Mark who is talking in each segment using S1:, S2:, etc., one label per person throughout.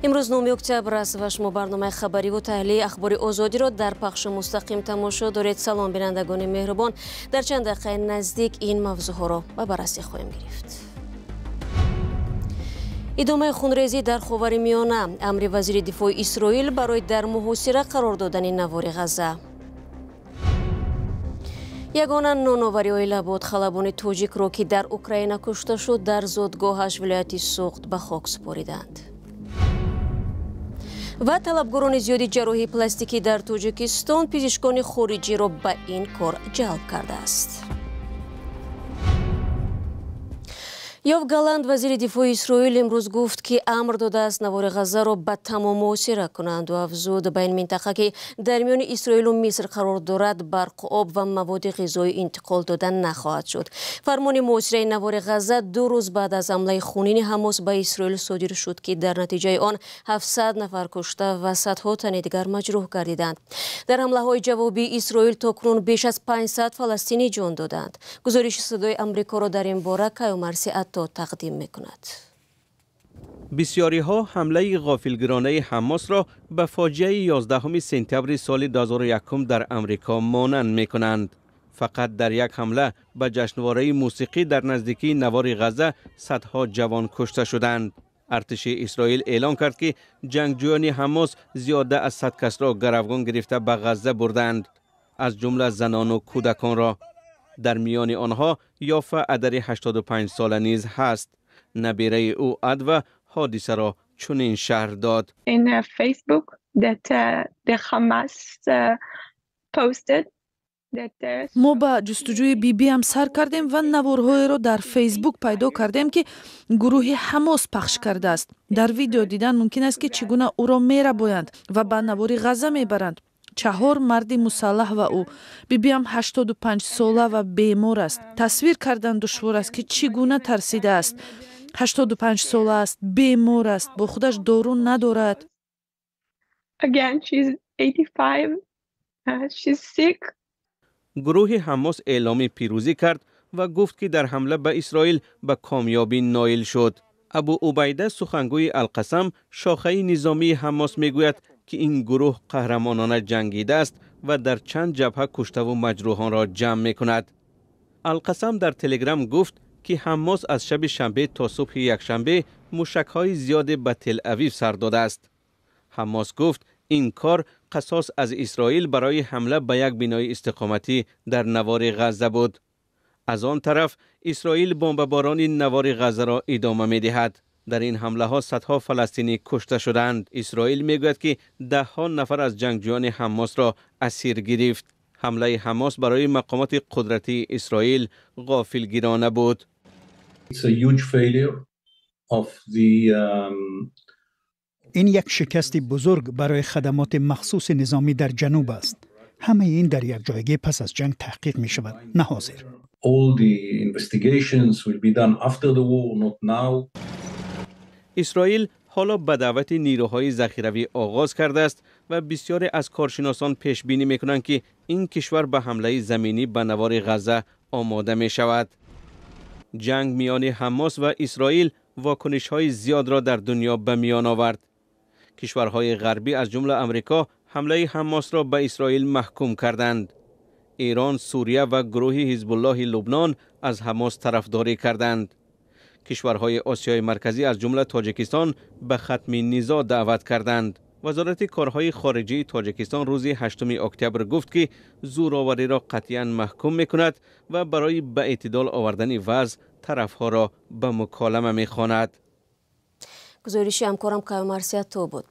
S1: امروز 9 اکتبر است و شما برنامه خبری و تحلیل اخبار آزادی را در پخش مستقیم تماشا دارید. سلام بینندگان مهربان، در چند دقیقه نزدیک این موضوع ها را به بررسی خواهیم گرفت. ادامه خونریزی در خاورمیانه، امر وزیر دفاع اسرائیل برای در محاصره قرار دادن نوار غزه. یگانه نونآوری لباد خلبان تاجیک را که در اوکراین کشته شد در زادگاهش ولایت سوخت به خاک سپاریدند. و طلبگاران زیادی جراحی پلاستیکی در تاجیکستان پزشکان خارجی را به این کار جلب کرده است. یوآف گالند وزیر دفاع اسرائیل امروز گفت که امر داده است نوار غزه را به تمام محاصره کنند و افزود به این منطقه که در میان اسرائیل و مصر قرار دارد برق، آب و مواد غذایی انتقال دادن نخواهد شد. فرمان محاصره نوار غزه 2 روز بعد از حمله خونین حماس به اسرائیل صادر شد که در نتیجه آن 700 نفر کشته و صدها تن دیگر مجروح گردیدند. در حمله های جوابی اسرائیل تاکنون بیش از 500 فلسطینی جان دادند. گزارش صدای آمریکا را در این باره کیومرثی تقدیم می‌کند.
S2: بسیاری ها حمله غافلگیرانه حماس را به فاجعه 11 سپتامبر سال 2001 در امریکا مانند می‌کنند. فقط در یک حمله به جشنواره موسیقی در نزدیکی نوار غزه صدها جوان کشته شدند. ارتش اسرائیل اعلام کرد که جنگجویان حماس زیاده از 100 کس را گروگان گرفته به غزه بردند، از جمله زنان و کودکان را. در میان آنها یوآف ادر 85 ساله نیز هست. نبیره او ادو حادثه را چنین شرح داد.
S3: In Facebook that the Hamas posted that
S4: ما با جستجوی بی هم سر کردیم و نوارهای را در فیسبوک پیدا کردیم که گروه حماس پخش کرده است. در ویدیو دیدن ممکن است که چگونه او را می‌ربایند و به نوار غزه می‌برند. 4 مرد مسلح و او بیبیم 85 ساله و بیمار است. تصویر کردن دشوار است که چگونه ترسیده است. 85 ساله است، بیمار است، با خودش دارو ندارد.
S3: Again, she's 85. She's sick.
S2: گروه حماس اعلام پیروزی کرد و گفت که در حمله به اسرائیل به کامیابی نائل شد. ابو عبیده سخنگوی القسم شاخه نظامی حماس میگوید که این گروه قهرمانانه جنگیده است و در چند جبهه کشته و مجروحان را جمع می کند. القسم در تلگرام گفت که حماس از شب شنبه تا صبح یکشنبه موشک‌های زیاد به تل اویو سر داده است. حماس گفت این کار قصاص از اسرائیل برای حمله به یک بنای استقامتی در نوار غزه بود. از آن طرف اسرائیل بمباران نوار غزه را ادامه می دهد. در این حمله ها صدها فلسطینی کشته شدند. اسرائیل میگوید که 10 نفر از جنگجویان حماس را اسیر گرفت. حمله حماس برای مقامات قدرتی اسرائیل غافلگیرانه بود.
S5: این یک شکست بزرگ برای خدمات مخصوص نظامی در جنوب است. همه این در یک جایگه پس از جنگ تحقیق می شود، نه حاضر.
S2: اسرائیل حالا به دعوت نیروهای ذخیروی آغاز کرده است و بسیاری از کارشناسان پیش بینی می‌کنند که این کشور به حمله زمینی به نوار غزه آماده می شود. جنگ میان حماس و اسرائیل واکنش‌های زیاد را در دنیا به میان آورد. کشورهای غربی از جمله آمریکا حمله حماس را به اسرائیل محکوم کردند. ایران، سوریه و گروه حزب الله لبنان از حماس طرفداری کردند. کشورهای آسیای مرکزی از جمله تاجیکستان به ختم نزاع دعوت کردند. وزارت کارهای خارجه تاجیکستان روز 8 اکتبر گفت که زورآوری را قطعاً محکوم می‌کند و برای به اعتدال آوردن وضع طرفها را به مکالمه می‌خواند.
S1: گزارش همکارم کیومرثی تو بود.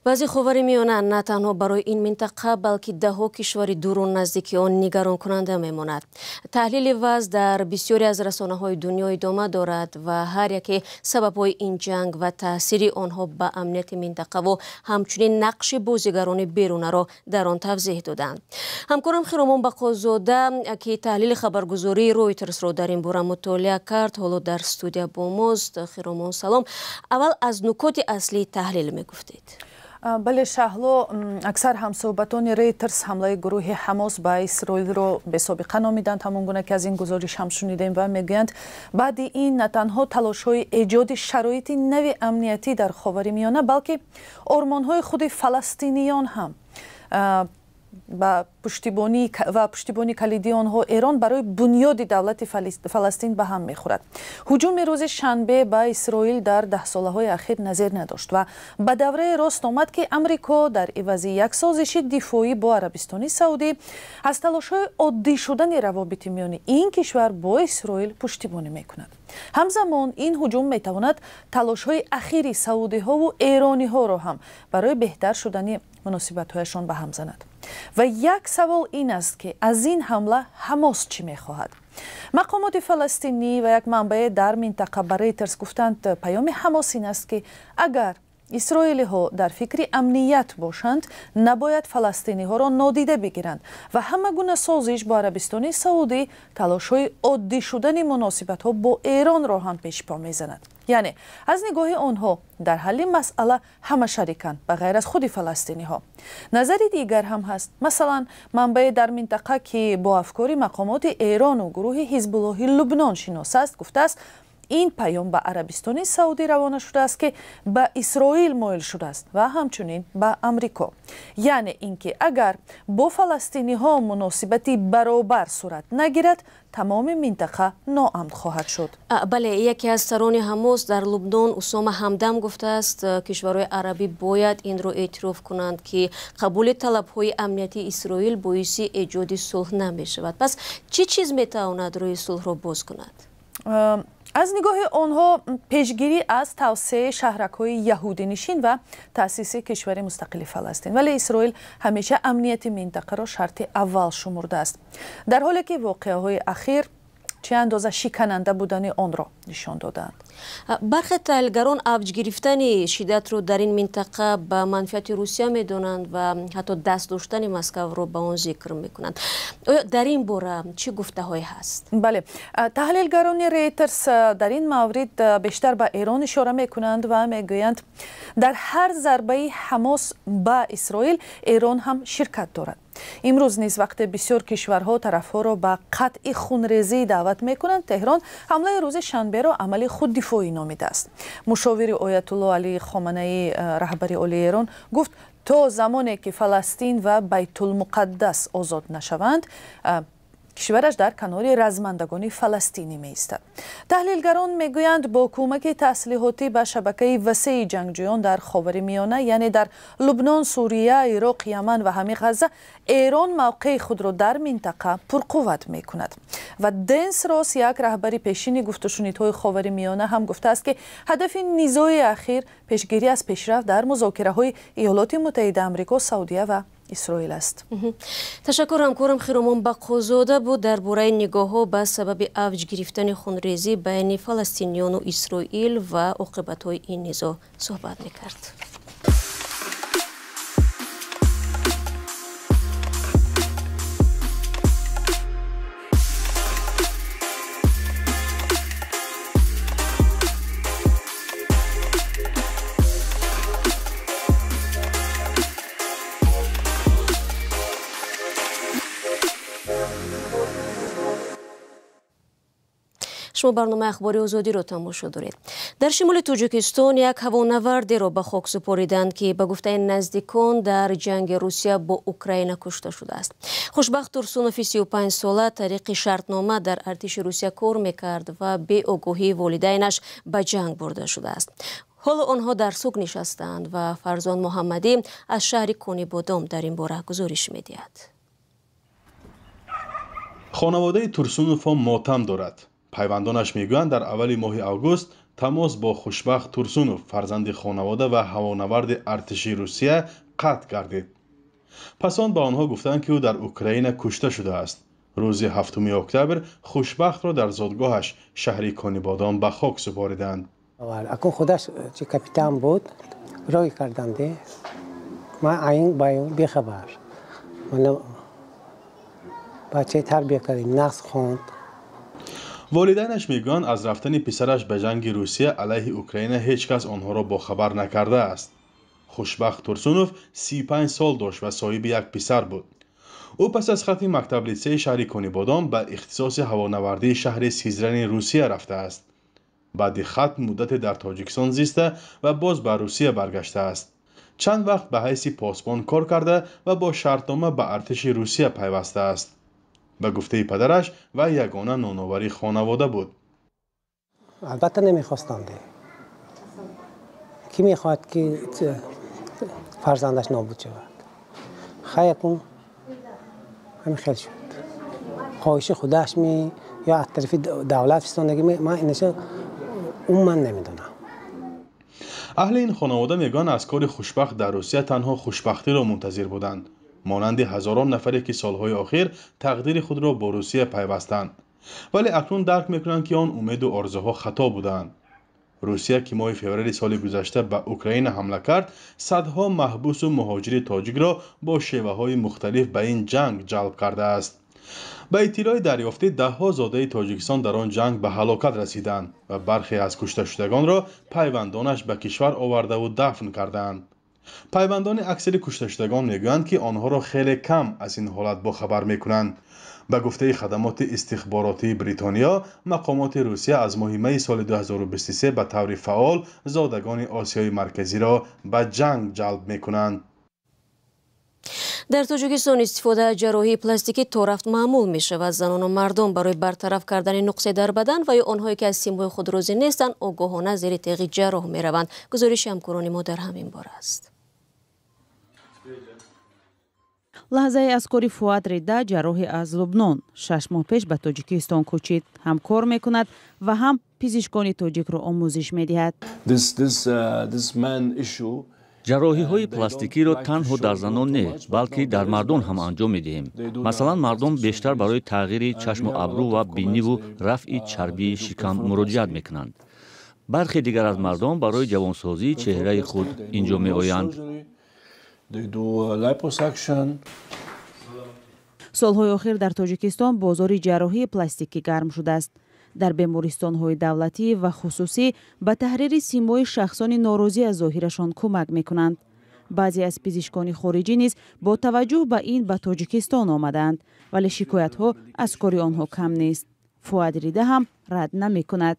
S1: وضع خاورمیانه نه تنها برای این منطقه بلکه ده‌ها کشور دور و نزدیک آن نگران کننده میماند. تحلیل وضع در بسیاری از رسانه‌های دنیا ادامه دارد و هر یک سبب‌های این جنگ و تاثیر آنها به امنیت منطقه و همچنین نقش بازیگران بیرون را در آن توضیح دادند. همکارم خیرامان بقازاده که تحلیل خبرگزاری رویترز را در این باره مطالعه کرد حالا در استودیو با ماست. خیرامان سلام. اول از نکات اصلی تحلیل میگفتید.
S4: بله شهلا، اکثر همصحبتان ریترز حمله گروه حماس به اسرائیل رو به سابقه نامیدند، همون گونه که از این گزارش هم شنیدیم و میگویند بعد این نه تنها تلاش‌های ایجاد شرایط نوی امنیتی در خاورمیانه بلکه آرمان‌های خود فلسطینیان هم و پشتیبانی کلیدی آنها ایران برای بنیاد دولت فلسطین به هم میخورد. هجوم روز شنبه به اسرائیل در 10 سالهای اخیر نظیر نداشت و به دوره راست آمد که امریکا در عوض یک سازش دفاعی با عربستان سعودی از تلاش‌های عادی شدن روابط میان این کشور با اسرائیل پشتیبانی میکند. همزمان این هجوم میتواند تلاش‌های اخیر سعودی ها و ایرانی ها را هم برای بهتر شدن مناسبت‌هایشان به هم زند. و یک سوال این است که از این حمله حماس چی میخواهد؟ مقامات فلسطینی و یک منبع در منطقه به ریترز گفتند پیام حماس این است که اگر اسرائیلی ها در فکر امنیت باشند نباید فلسطینی ها را نادیده بگیرند و همه گونه سازش با عربستان سعودی تلاش های عادی شدن مناسبت ها با ایران را هم پیش پا میزند. یعنی از نگاه آنها در حل مسئله همه شریکند به غیر از خود فلسطینی ها. نظر دیگر هم هست. مثلا منبع در منطقه که با افکار مقامات ایران و گروه حزب الله لبنان شناس است گفته است این پیام به عربستان سعودی روانه شده است که به اسرائیل مایل شده است و همچنین به امریکا. یعنی اینکه اگر با فلسطینی ها مناسبتی برابر صورت نگیرد تمام منطقه ناامن خواهد شد.
S1: بله، یکی از سران حماس در لبنان اسامه همدم گفته است کشورهای عربی باید این رو اعتراف کنند که قبول طلب‌های امنیتی اسرائیل باعث ایجاد صلح نمی شود. پس چه چیز میتواند روی صلح را باز کند؟
S4: از نگاه آنها پیشگیری از توسعه شهرک‌های یهودی نشین و تأسیس کشور مستقل فلسطین، ولی اسرائیل همیشه امنیت منطقه را شرط اول شمرده است، در حالی که واقعه‌های اخیر چه اندازه شکننده بودن آن را نشان دادند.
S1: برخی تحلیلگران اوج گرفتن شدت رو در این منطقه به منفعت روسیه میدانند و حتی دست داشتن مسکو رو به آن ذکر میکنند. آیا در این باره چه گفته‌هایی هست؟
S4: بله، تحلیلگران ریترز در این مورد بیشتر به ایران اشاره میکنند و میگویند در هر ضربه حماس به اسرائیل ایران هم شرکت دارد. امروز نیز وقت بسیار کشورها طرفها را به قطع خونریزی دعوت میکنند، تهران حمله روز شنبه را عمل خود دفاعی نامیده است. مشاور آیت الله علی خامنه‌ای رهبر عالی ایران گفت تا زمانی که فلسطین و بیت المقدس آزاد نشوند کشورش در کنار رزمندگان فلسطینی می ایستد. تحلیلگران میگویند با کمک تسلیحاتی به شبکه وسیع جنگجویان در خاورمیانه یعنی در لبنان، سوریه، عراق، یمن و همه غزه ایران موقع خود را در منطقه پرقوت می کند. و دنس راس یک رهبر پیشین گفت و شنیدهای خاورمیانه هم گفته است که هدف نزاع اخیر پیشگیری از پیشرفت در مذاکره های ایالات متحده آمریکا، سعودیه و اسرائیل است.
S1: تشکر. همکارم خیرامان بقازاده بود درباره نگاه‌ها به سبب اوج گرفتن خونریزی بین فلسطینیان و اسرائیل و عاقبت‌های این نزاع صحبت می‌کرد. شما برنامه اخباری آزادی را تماشا دارید. در شمال تاجیکستان یک هوانوردی را به خاک سپاریدند که به گفته نزدیکان در جنگ روسیه با اوکراین کشته شده است. خوشبخت ترسونوف 35 ساله طریق شرطنامه در ارتش روسیه کار میکرد و به آگاهی والدینش به جنگ برده شده است. حالا آنها در سوگ نشستند و فرزان محمدی از شهر کونیبادام در این باره گزارش میدهد.
S6: خانواده ترسونوف ماتم دارد. پیوندانش میگویند در اول ماه آگوست تماس با خوشبخت ترسونوف فرزند خانواده و هوانورد ارتشی روسیه قطع گردید. پس آن به آنها گفتند که او در اوکراین کشته شده است. روز 7 اکتبر خوشبخت را در زادگاهش شهر کونیبادام به خاک سپاریدند.
S7: اکو خودش چه کاپیتان بود روی کردند. ما این با اون بیخبر. من بچه تربیت کردیم، نقص خوند.
S6: والدینش میگویند از رفتن پسرش به جنگ روسیه علیه اوکراین هیچ کس آنها را باخبر نکرده است. خوشبخت تورسونوف 35 سال داشت و صاحب یک پسر بود. او پس از ختم مکتب لیسه شهر کنیبادان به اختصاص هوانوردی شهر سیزرن روسیه رفته است. بعد ختم مدت در تاجیکستان زیسته و باز به روسیه برگشته است. چند وقت به حیث پاسبان کار کرده و با شرطنامه به ارتش روسیه پیوسته است. به گفته پدرش و یگانه نانآوری خانواده بود.
S7: البته نمیخواستم ده. کی میخواد که فرزندش نابود شود؟ خیر کن همین خیلی شد. خواهش خودش می یا از طرف دولت فستاندگی من اینشو من نمیدونم.
S6: اهل این خانواده میگن از کار خوشبخت در روسیه تنها خوشبختی را منتظر بودند، مانند هزاران نفری که سالهای اخیر تقدیر خود را با روسیه پیوستند، ولی اکنون درک میکنند که آن امید و آرزوها خطا بودند. روسیه که ماه فوریه سال گذشته به اوکراین حمله کرد، صدها محبوس و مهاجر تاجیک را با شیوه‌های مختلف به این جنگ جلب کرده است. به اطلاع دریافته ده‌ها زاده تاجیکستان در آن جنگ به هلاکت رسیدند و برخی از کشته شدگان را پیوندانش به کشور آورده و دفن کردند. پیوندان اکثر کشته شدگان میگویند که آنها را خیلی کم از این حالت باخبر میکنند. به گفته خدمات استخباراتی بریتانیا، مقامات روسیه از ماه می سال 2023 به طور فعال زادگان آسیای مرکزی را به جنگ جلب میکنند.
S1: در تاجیکستان استفاده از جراحی پلاستیکی تا رفت معمول می شود. زنان و مردم برای برطرف کردن نقص در بدن و یا آنهایی که از سیمای خود راضی نیستند آگاهانه زیر تیغ جراح می روند. گزارش همکاران ما در همین باره است.
S8: لحظه از کاری فواد ریدا جراحی از لبنان 6 ماه پیش به تاجیکستان کوچید. هم کار میکند و هم پزشکان تاجیک را آموزش میدهد.
S9: جراحی های پلاستیکی را تنها در زنان نه بلکه در مردان هم انجام میدهیم. مثلا مردم بیشتر برای تغییر چشم و ابرو و بینی و رفع چربی شکم مراجعت میکنند. برخی دیگر از مردم برای جوانسازی چهره خود اینجا میآیند.
S8: سالهای اخیر در تاجیکستان بازار جراحی پلاستیکی گرم شده است. در بیمارستان‌های دولتی و خصوصی به تحریر سیمای شخصان ناراضی از ظاهرشان کمک می‌کنند. بعضی از پزشکان خارجی نیز با توجه به این به تاجیکستان آمدند، ولی شکایت‌ها از کار آنها کم نیست. فواد ریده هم رد نمی‌کند.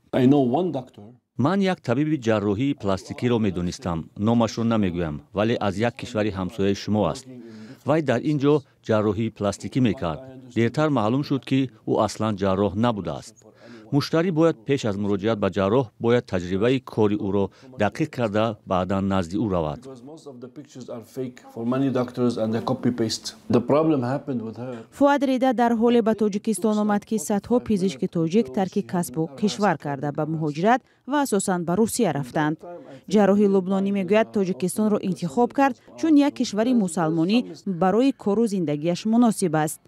S9: من یک طبیب جراحی پلاستیکی را می‌دانستم. نامش را نمی‌گویم، ولی از یک کشور همسایه شما است. وی در اینجا جراحی پلاستیکی می‌کرد. دیرتر معلوم شد که او اصلاً جراح نبوده است. مشتری باید پیش از مراجعت به جراح باید تجربه کاری او را دقیق کرده بعدا نزد او رود.
S8: فواد ریده در حال به تاجیکستان آمد که صدها پزشک تاجیک ترک کسب و کشور کرده به مهاجرت و اساساً به روسیه رفتند. جراحی لبنانی میگوید تاجیکستان را انتخاب کرد چون یک کشور مسلمانی برای کار و زندگیش مناسب است.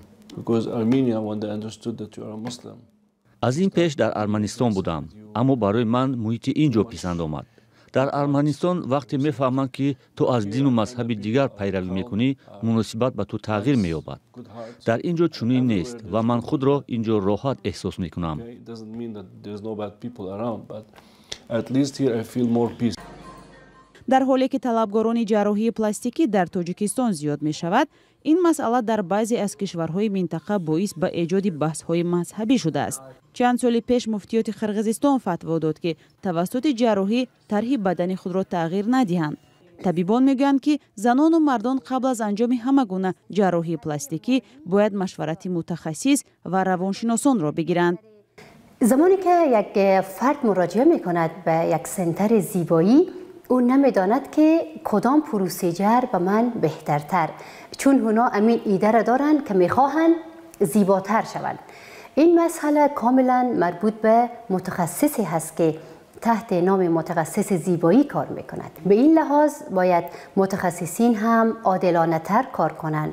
S9: از این پیش در ارمنستان بودم، اما برای من محیط اینجا پسند آمد. در ارمنستان وقتی میفهمند که تو از دین و مذهب دیگر پیروی میکنی، مناسبت به تو تغییر مییابد. در اینجا چنین نیست و من خود را اینجا راحت احساس میکنم.
S8: در حالی که طلبگاران جراحی پلاستیکی در تاجیکستان زیاد می شود، این مسئله در بعضی از کشورهای منطقه باعث به ایجاد بحث‌های مذهبی شده است. چند سال پیش مفتیات قرقیزستان فتوا داد که توسط جراحی طرح بدن خود را تغییر ندهند. طبیبان میگویند که زنان و مردان قبل از انجام همه گونه جراحی پلاستیکی باید مشورت متخصص و روانشناسان را بگیرند.
S10: زمانی که یک فرد مراجعه میکند به یک سنتر زیبایی، او نمیداند که کدام پروسیجر به من بهترتر، چون اونا امین ایده را دارند که میخواهند زیباتر شوند. این مسئله کاملا مربوط به متخصصی هست که تحت نام متخصص زیبایی کار میکند. به این لحاظ باید متخصصین هم عادلانه تر کار کنند.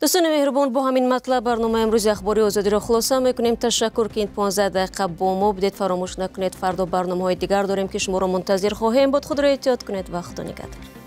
S1: دوستان مهربان، با همین مطلب برنامه امروز اخباری آزادی را خلاصه میکنیم. تشکر که این 15 دقیقه با ما بودید. فراموش نکنید فردا برنامه‌های دیگر داریم که شما را منتظر خواهیم بود. خود را احتیاط کنید و خدا نگهدار.